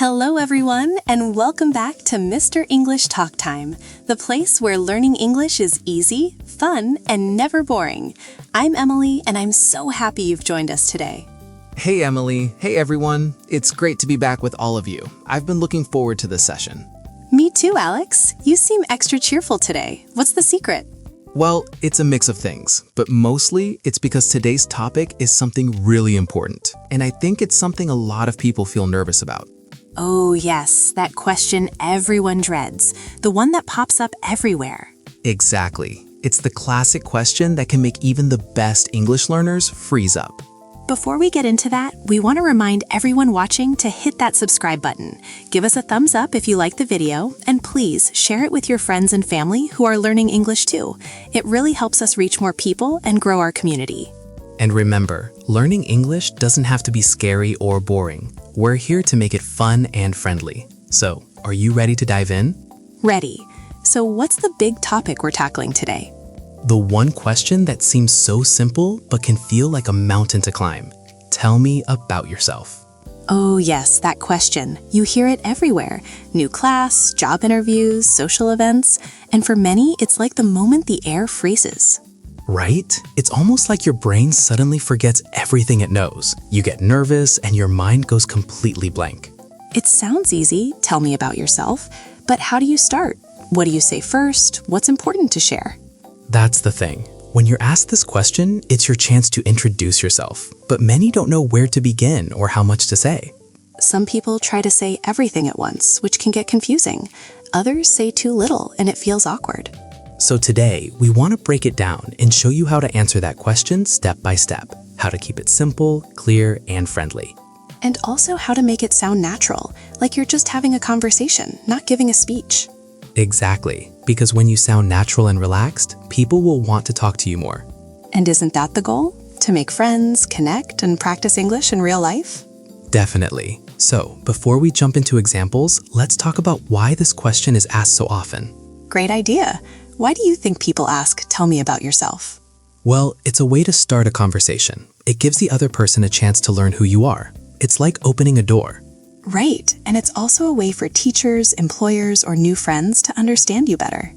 Hello everyone, and welcome back to Mr. English Talk Time, the place where learning English is easy, fun, and never boring. I'm Emily, and I'm so happy you've joined us today. Hey Emily, hey everyone. It's great to be back with all of you. I've been looking forward to this session. Me too, Alex. You seem extra cheerful today. What's the secret? Well, it's a mix of things, but mostly it's because today's topic is something really important, and I think it's something a lot of people feel nervous about. Oh yes, that question everyone dreads, the one that pops up everywhere. Exactly. It's the classic question that can make even the best English learners freeze up. Before we get into that, we want to remind everyone watching to hit that subscribe button. Give us a thumbs up if you like the video, and please share it with your friends and family who are learning English too. It really helps us reach more people and grow our community. And remember, learning English doesn't have to be scary or boring. We're here to make it fun and friendly. So, are you ready to dive in? Ready. So what's the big topic we're tackling today? The one question that seems so simple but can feel like a mountain to climb. Tell me about yourself. Oh yes, that question. You hear it everywhere. New class, job interviews, social events, and for many, it's like the moment the air freezes. Right? It's almost like your brain suddenly forgets everything it knows. You get nervous and your mind goes completely blank. It sounds easy, tell me about yourself, but how do you start? What do you say first? What's important to share? That's the thing. When you're asked this question, it's your chance to introduce yourself, but many don't know where to begin or how much to say. Some people try to say everything at once, which can get confusing. Others say too little, and it feels awkward. So today, we want to break it down and show you how to answer that question step by step, how to keep it simple, clear, and friendly. And also how to make it sound natural, like you're just having a conversation, not giving a speech. Exactly, because when you sound natural and relaxed, people will want to talk to you more. And isn't that the goal? To make friends, connect, and practice English in real life? Definitely. So, before we jump into examples, let's talk about why this question is asked so often. Great idea. Why do you think people ask, "Tell me about yourself"? Well, it's a way to start a conversation. It gives the other person a chance to learn who you are. It's like opening a door. Right, and it's also a way for teachers, employers, or new friends to understand you better.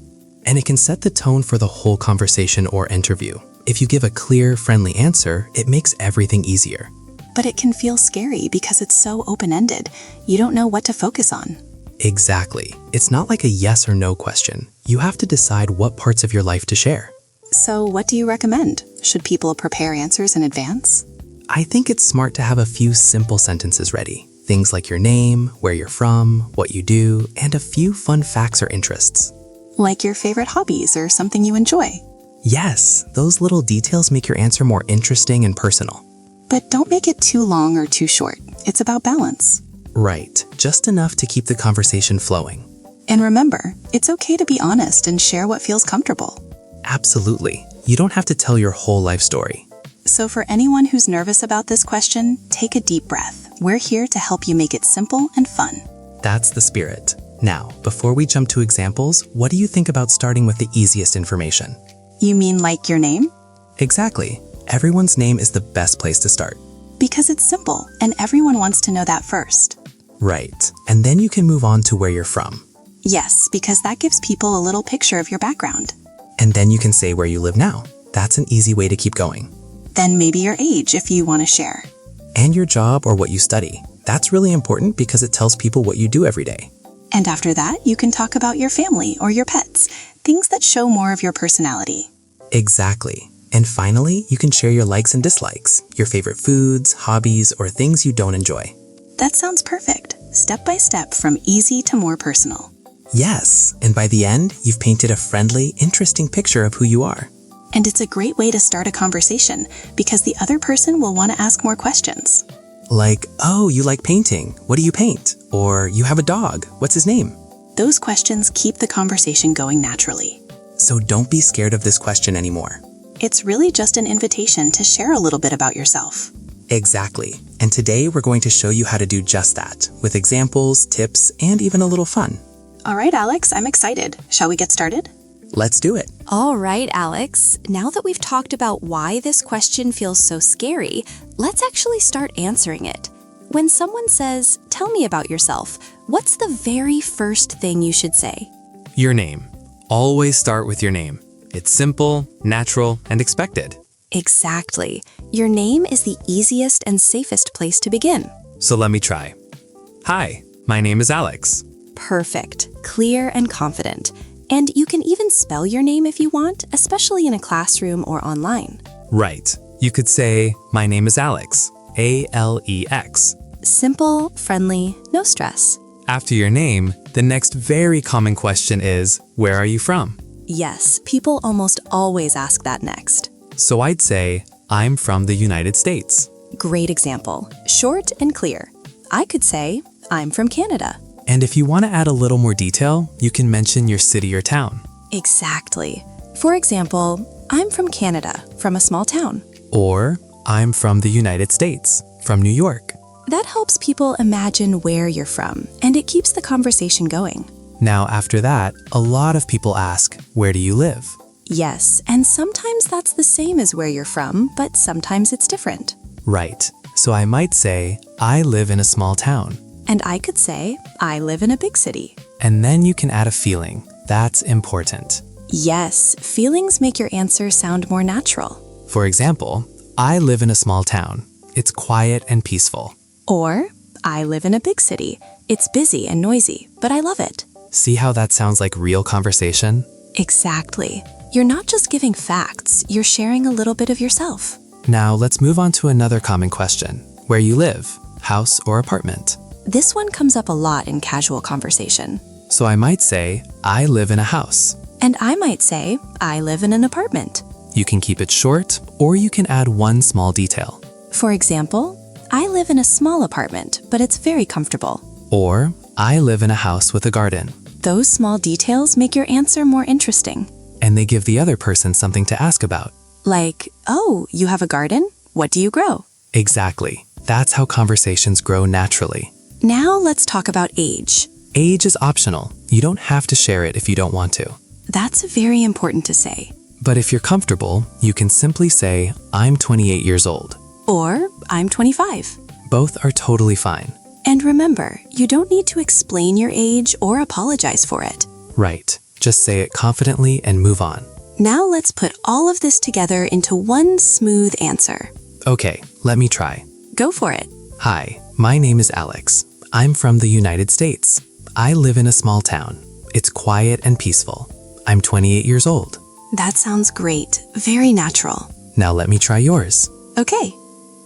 And it can set the tone for the whole conversation or interview. If you give a clear, friendly answer, it makes everything easier. But it can feel scary because it's so open-ended. You don't know what to focus on. Exactly. It's not like a yes or no question. You have to decide what parts of your life to share. So what do you recommend? Should people prepare answers in advance? I think it's smart to have a few simple sentences ready. Things like your name, where you're from, what you do, and a few fun facts or interests. Like your favorite hobbies or something you enjoy. Yes, those little details make your answer more interesting and personal. But don't make it too long or too short. It's about balance. Right, just enough to keep the conversation flowing. And remember, it's okay to be honest and share what feels comfortable. Absolutely. You don't have to tell your whole life story. So for anyone who's nervous about this question, take a deep breath. We're here to help you make it simple and fun. That's the spirit. Now, before we jump to examples, what do you think about starting with the easiest information? You mean like your name? Exactly. Everyone's name is the best place to start. Because it's simple, and everyone wants to know that first. Right. And then you can move on to where you're from. Yes, because that gives people a little picture of your background. And then you can say where you live now. That's an easy way to keep going. Then maybe your age if you want to share. And your job or what you study. That's really important because it tells people what you do every day. And after that, you can talk about your family or your pets, things that show more of your personality. Exactly. And finally, you can share your likes and dislikes, your favorite foods, hobbies, or things you don't enjoy. That sounds perfect. Step by step from easy to more personal. Yes, and by the end, you've painted a friendly, interesting picture of who you are. And it's a great way to start a conversation because the other person will want to ask more questions. Like, oh, you like painting. What do you paint? Or you have a dog. What's his name? Those questions keep the conversation going naturally. So don't be scared of this question anymore. It's really just an invitation to share a little bit about yourself. Exactly. And today we're going to show you how to do just that, with examples, tips, and even a little fun. All right, Alex, I'm excited. Shall we get started? Let's do it. All right, Alex. Now that we've talked about why this question feels so scary, let's actually start answering it. when someone says, "Tell me about yourself," what's the very first thing you should say? Your name. Always start with your name. It's simple, natural, and expected. Exactly. Your name is the easiest and safest place to begin. So let me try. Hi, my name is Alex. Perfect, clear, and confident. And you can even spell your name if you want, especially in a classroom or online. Right. You could say, my name is Alex. A-L-E-X. Simple, friendly, no stress. After your name, the next very common question is, where are you from? Yes, people almost always ask that next. So I'd say, I'm from the United States. Great example. Short and clear. I could say, I'm from Canada. And if you want to add a little more detail, you can mention your city or town. Exactly. For example, I'm from Canada, from a small town. Or, I'm from the United States, from New York. That helps people imagine where you're from, and it keeps the conversation going. Now, after that, a lot of people ask, where do you live? Yes, and sometimes that's the same as where you're from, but sometimes it's different. Right. So I might say, I live in a small town. And I could say, I live in a big city. And then you can add a feeling. That's important. Yes, feelings make your answer sound more natural. For example, I live in a small town. It's quiet and peaceful. Or, I live in a big city. It's busy and noisy, but I love it. See how that sounds like real conversation? Exactly. You're not just giving facts, you're sharing a little bit of yourself. Now let's move on to another common question. Where you live, house or apartment? This one comes up a lot in casual conversation. So I might say, I live in a house. And I might say, I live in an apartment. You can keep it short, or you can add one small detail. For example, I live in a small apartment, but it's very comfortable. Or, I live in a house with a garden. Those small details make your answer more interesting. And they give the other person something to ask about. Like, oh, you have a garden? What do you grow? Exactly. That's how conversations grow naturally. Now let's talk about age. Age is optional. You don't have to share it if you don't want to. That's very important to say. But if you're comfortable, you can simply say, I'm 28 years old. Or, I'm 25. Both are totally fine. And remember, you don't need to explain your age or apologize for it. Right. Just say it confidently and move on. Now let's put all of this together into one smooth answer. Okay, let me try. Go for it. Hi, my name is Alex. I'm from the United States. I live in a small town. It's quiet and peaceful. I'm 28 years old. That sounds great. Very natural. Now let me try yours. Okay.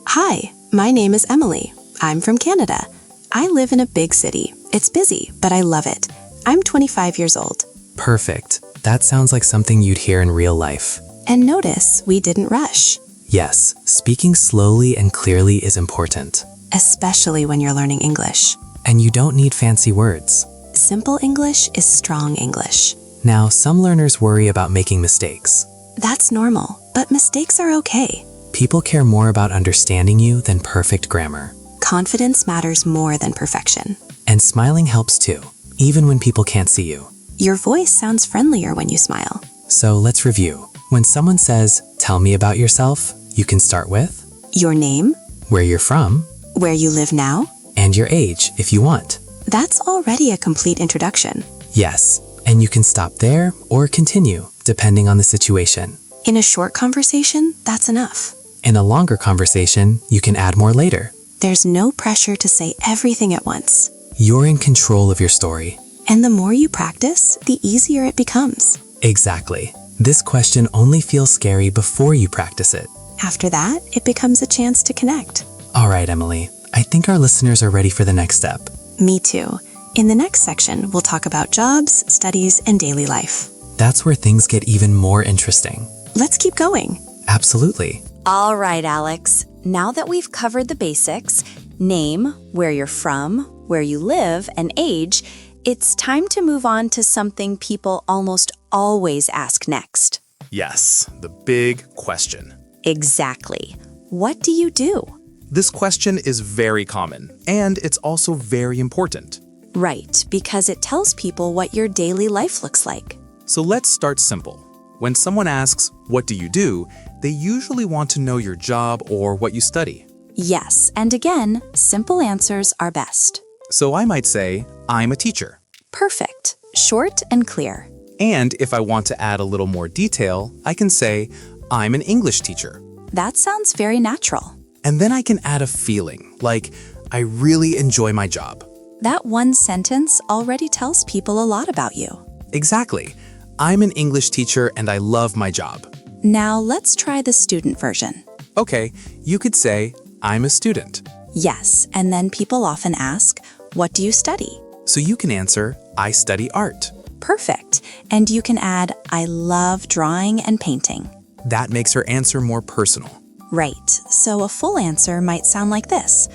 Hi, my name is Emily. I'm from Canada. I live in a big city. It's busy, but I love it. I'm 25 years old. Perfect. That sounds like something you'd hear in real life. And notice we didn't rush. Yes, speaking slowly and clearly is important. Especially when you're learning English. And you don't need fancy words. Simple English is strong English. Now, some learners worry about making mistakes. That's normal, but mistakes are okay. People care more about understanding you than perfect grammar. Confidence matters more than perfection. And smiling helps too, even when people can't see you. Your voice sounds friendlier when you smile. So let's review. When someone says, tell me about yourself, you can start with Your name, where you're from, where you live now, and your age if you want. That's already a complete introduction. Yes, and you can stop there or continue, depending on the situation. In a short conversation, that's enough. In a longer conversation, you can add more later. There's no pressure to say everything at once. You're in control of your story. And the more you practice, the easier it becomes. Exactly. This question only feels scary before you practice it. After that, it becomes a chance to connect. All right, Emily. I think our listeners are ready for the next step. Me too. In the next section, we'll talk about jobs, studies, and daily life. That's where things get even more interesting. Let's keep going. Absolutely. All right, Alex. Now that we've covered the basics, name, where you're from, where you live, and age, it's time to move on to something people almost always ask next. Yes, the big question. Exactly. What do you do? This question is very common, and it's also very important. Right, because it tells people what your daily life looks like. So let's start simple. When someone asks, what do you do? They usually want to know your job or what you study. Yes, and again, simple answers are best. So I might say, I'm a teacher. Perfect. Short and clear. And if I want to add a little more detail, I can say, I'm an English teacher. That sounds very natural. And then I can add a feeling, like, I really enjoy my job. That one sentence already tells people a lot about you. Exactly. I'm an English teacher and I love my job. Now let's try the student version. Okay, you could say, I'm a student. Yes, and then people often ask, what do you study? So you can answer, I study art. Perfect. And you can add, I love drawing and painting. That makes her answer more personal. Right, so a full answer might sound like this.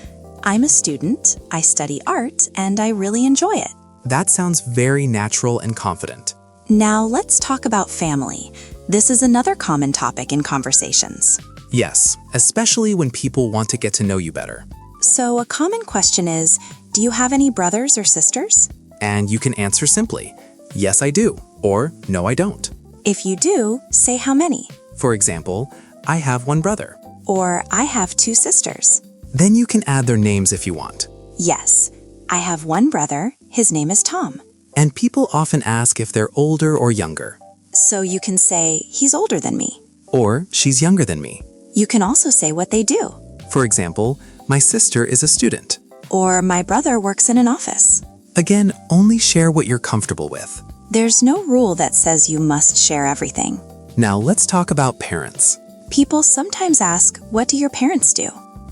I'm a student, I study art, and I really enjoy it. That sounds very natural and confident. Now let's talk about family. This is another common topic in conversations. Yes, especially when people want to get to know you better. So a common question is, do you have any brothers or sisters? And you can answer simply, yes I do, or no I don't. If you do, say how many. For example, I have one brother. Or I have 2 sisters. Then you can add their names if you want. Yes, I have one brother, his name is Tom. And people often ask if they're older or younger. So you can say, he's older than me. Or she's younger than me. You can also say what they do. For example, my sister is a student. Or my brother works in an office. Again, only share what you're comfortable with. There's no rule that says you must share everything. Now let's talk about parents. People sometimes ask, what do your parents do?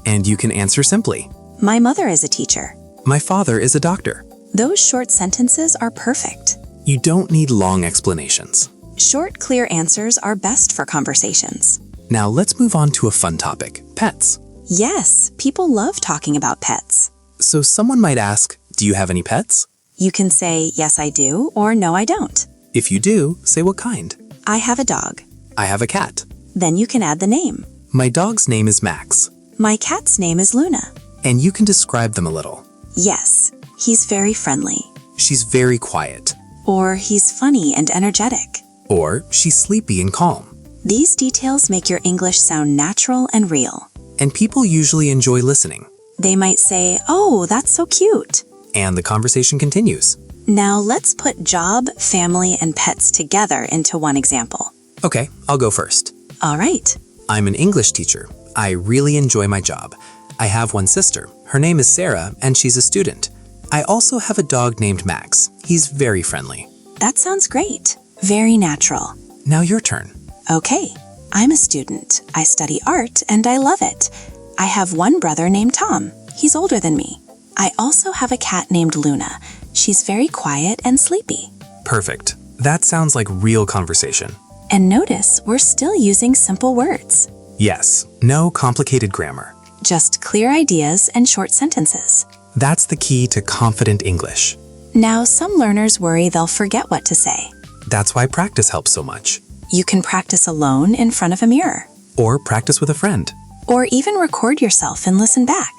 And you can answer simply, My mother is a teacher. my father is a doctor. Those short sentences are perfect. You don't need long explanations. Short, clear answers are best for conversations. Now let's move on to a fun topic, pets. Yes, people love talking about pets. So someone might ask, do you have any pets? You can say, yes, I do, or no, I don't. If you do, say what kind. I have a dog. I have a cat. Then you can add the name. My dog's name is Max. My cat's name is Luna. And you can describe them a little. Yes, he's very friendly. She's very quiet. Or he's funny and energetic. Or she's sleepy and calm. These details make your English sound natural and real. And people usually enjoy listening. They might say, oh, that's so cute. And the conversation continues. Now let's put job, family, and pets together into one example. Okay, I'll go first. All right. I'm an English teacher. I really enjoy my job. I have one sister. Her name is Sarah, and she's a student. I also have a dog named Max. He's very friendly. That sounds great. Very natural. Now your turn. Okay. I'm a student. I study art, and I love it. I have one brother named Tom. He's older than me. I also have a cat named Luna. She's very quiet and sleepy. Perfect. That sounds like real conversation. And notice, we're still using simple words. Yes, no complicated grammar. Just clear ideas and short sentences. That's the key to confident English. Now, some learners worry they'll forget what to say. That's why practice helps so much. You can practice alone in front of a mirror. Or practice with a friend. Or even record yourself and listen back.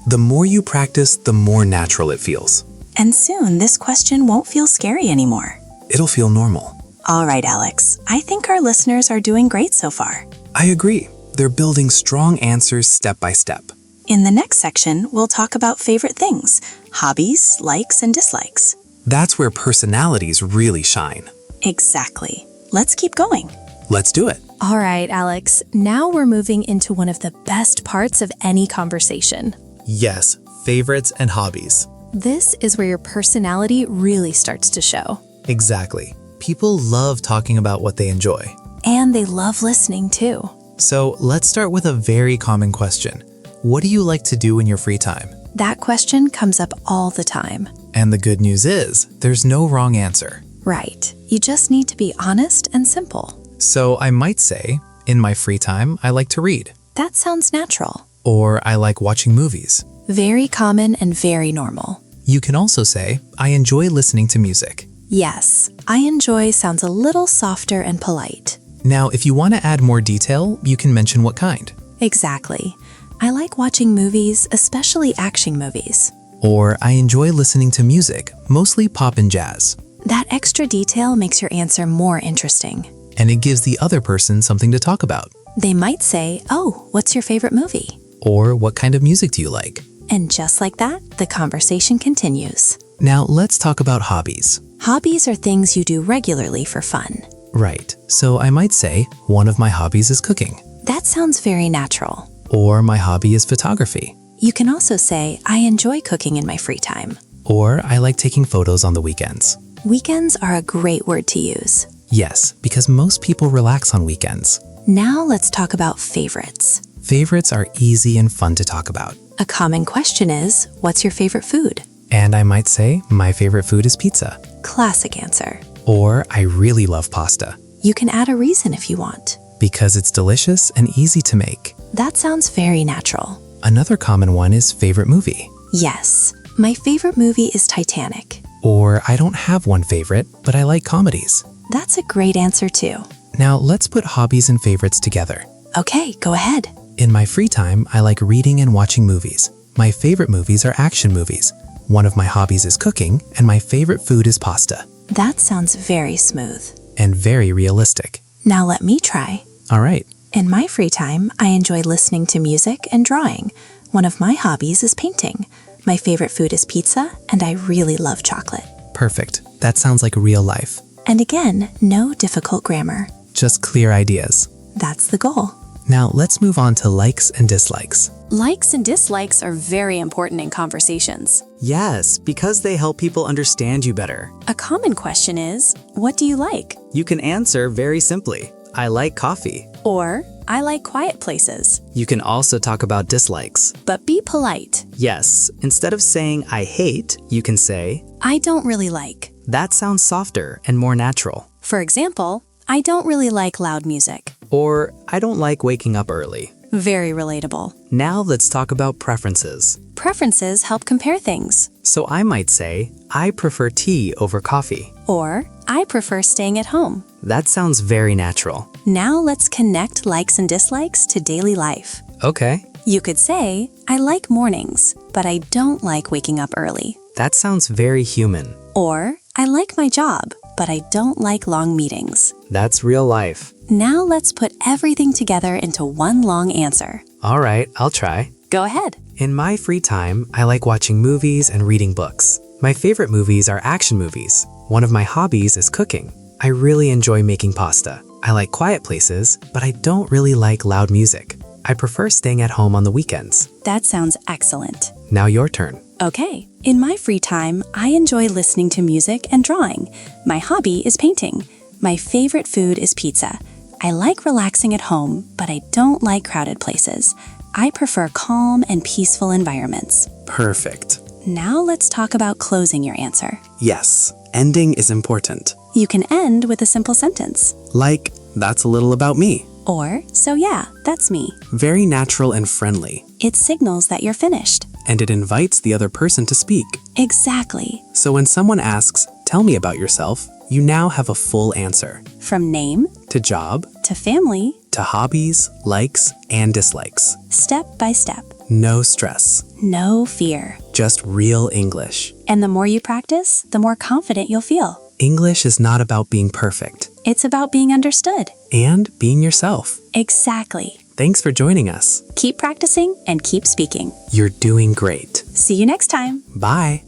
The more you practice, the more natural it feels. And soon, this question won't feel scary anymore. It'll feel normal. All right, Alex. I think our listeners are doing great so far. I agree. They're building strong answers step by step. In the next section, we'll talk about favorite things, hobbies, likes, and dislikes. That's where personalities really shine. Exactly. Let's keep going. Let's do it. All right, Alex, now we're moving into one of the best parts of any conversation. Yes, favorites and hobbies. This is where your personality really starts to show. Exactly. People love talking about what they enjoy. And they love listening too. So let's start with a very common question. What do you like to do in your free time? That question comes up all the time. And the good news is, there's no wrong answer. Right. You just need to be honest and simple. So I might say, in my free time, I like to read. That sounds natural. Or I like watching movies. Very common and very normal. You can also say, I enjoy listening to music. Yes, I enjoy sounds a little softer and polite. Now, if you want to add more detail, you can mention what kind. Exactly. I like watching movies, especially action movies. Or I enjoy listening to music, mostly pop and jazz. That extra detail makes your answer more interesting. And it gives the other person something to talk about. They might say, oh, what's your favorite movie? Or what kind of music do you like? And just like that, the conversation continues. Now let's talk about hobbies. Hobbies are things you do regularly for fun. Right, so I might say one of my hobbies is cooking. That sounds very natural. Or my hobby is photography. You can also say, I enjoy cooking in my free time. Or I like taking photos on the weekends. Weekends are a great word to use. Yes, because most people relax on weekends. Now let's talk about favorites. Favorites are easy and fun to talk about. A common question is, what's your favorite food? And I might say my favorite food is pizza. Classic answer. Or I really love pasta. You can add a reason if you want. Because it's delicious and easy to make. That sounds very natural. Another common one is favorite movie. Yes, my favorite movie is Titanic. Or I don't have one favorite, but I like comedies. That's a great answer too. Now let's put hobbies and favorites together. Okay, go ahead. In my free time, I like reading and watching movies. My favorite movies are action movies. One of my hobbies is cooking, and my favorite food is pasta. That sounds very smooth. And very realistic. Now let me try. All right. In my free time, I enjoy listening to music and drawing. One of my hobbies is painting. My favorite food is pizza, and I really love chocolate. Perfect. That sounds like real life. And again, no difficult grammar. Just clear ideas. That's the goal. Now let's move on to likes and dislikes. Likes and dislikes are very important in conversations. Yes, because they help people understand you better. A common question is, what do you like? You can answer very simply, I like coffee. Or, I like quiet places. You can also talk about dislikes. But be polite. Yes, instead of saying I hate, you can say, I don't really like. that sounds softer and more natural. For example, I don't really like loud music. Or, I don't like waking up early. Very relatable. Now let's talk about preferences. Preferences help compare things. So I might say, I prefer tea over coffee. Or, I prefer staying at home. That sounds very natural. Now let's connect likes and dislikes to daily life. Okay, You could say, I like mornings, but I don't like waking up early. that sounds very human. Or, I like my job, but I don't like long meetings. That's real life. Now let's put everything together into one long answer. All right, I'll try. Go ahead. In my free time, I like watching movies and reading books. My favorite movies are action movies. One of my hobbies is cooking. I really enjoy making pasta. I like quiet places, but I don't really like loud music. I prefer staying at home on the weekends. That sounds excellent. Now your turn. Okay, in my free time, I enjoy listening to music and drawing. My hobby is painting. My favorite food is pizza. I like relaxing at home, but I don't like crowded places. I prefer calm and peaceful environments. Perfect. Now let's talk about closing your answer. Yes, ending is important. You can end with a simple sentence. Like, that's a little about me. Or, so yeah, that's me. Very natural and friendly. It signals that you're finished. And it invites the other person to speak. Exactly. So when someone asks, tell me about yourself, you now have a full answer. From name To job, to family, to hobbies, likes, and dislikes. step by step. No stress. No fear. Just real English. And the more you practice, the more confident you'll feel. English is not about being perfect. It's about being understood. And being yourself. Exactly. Thanks for joining us. Keep practicing and keep speaking. You're doing great. See you next time. Bye.